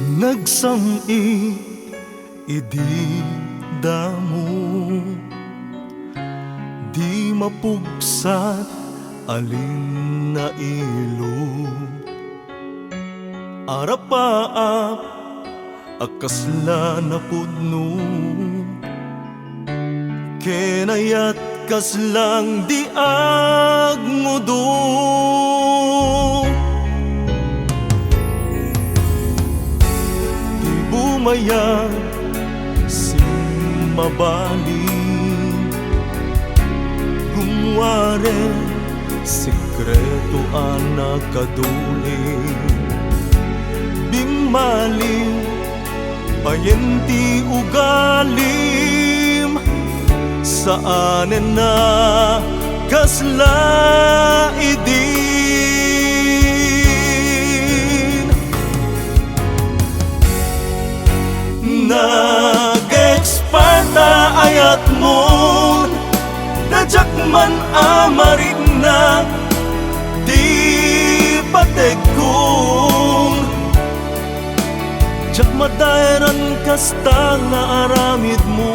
Nagsam-i idi damo, di mapugsat alin na ilo. Arapaap akasla na pudno, kenayat kaslang di agmudo. Di bumayag mabali, gumware sikreto anak kaduli, bingmalim payenti ugalim, saanen na kasla idin. Nag-exparta ayat mo, najak man amarit na di patekong, jak madairan kasta nga aramid mo.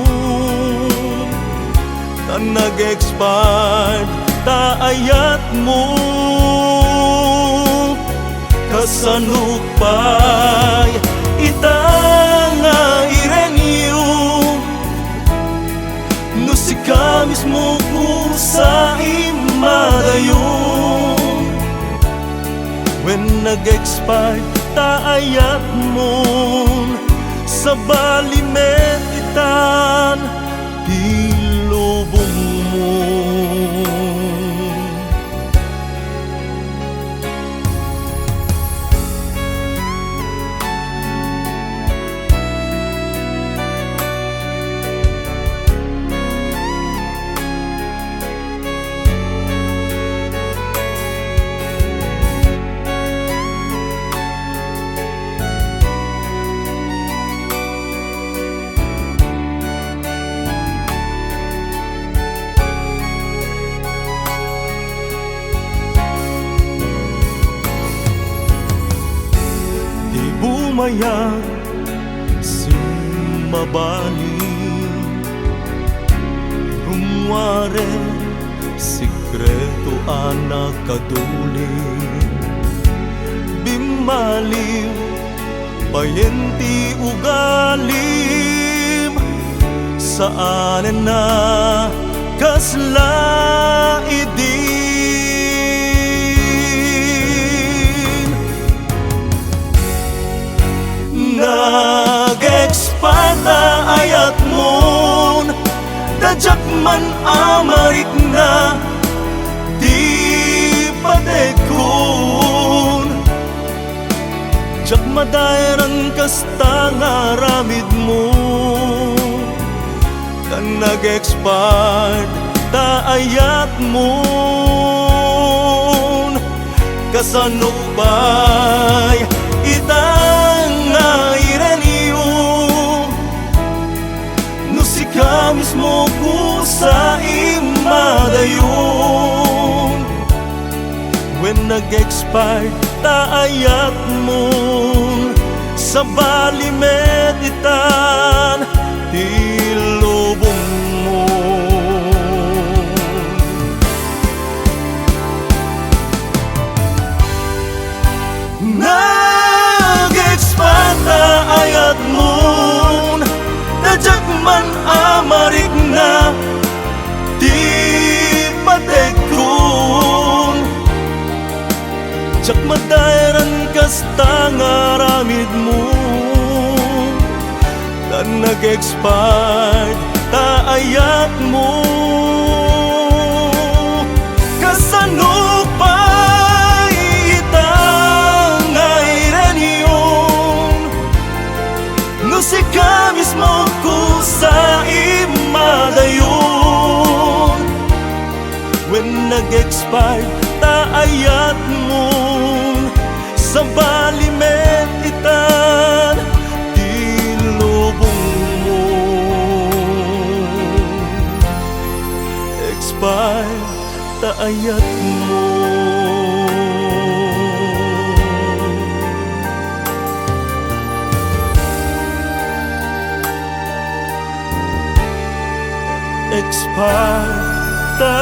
Ta nag-expired ta ayat mo, kasanupay ita nga irenyo, no si ka mismo ko sa imadayon. When nag-expire ta ayat mo, sa balimet itan pilubong mo. Bumayag simabali, rumware sikreto anak kaduli, bimaliw payenti ugalim, saanen na kasla idin. Nag-expire na ayat mo, tajak man amarit na di patekon, jak madairan kasta nga ramid mo. Ta nag-expire ta ayat mo, kasanupay itang nga irenyo, no si ka mismo ko sa imadayon. When nag-expire ta ayat mo, sa balimet itan tilubong mo. Ayat mo, tajak man amarit na di patekong, jak madairan kasta nga ramid mo. Ta nag-expired ta ayat mo, kasanupay itang nga irenyon, no si ka mismo ko sa imadayon. When nag-expire ta ayat mo, sa balimet itan tilubong mo. Expire ta ayat mo. Esparta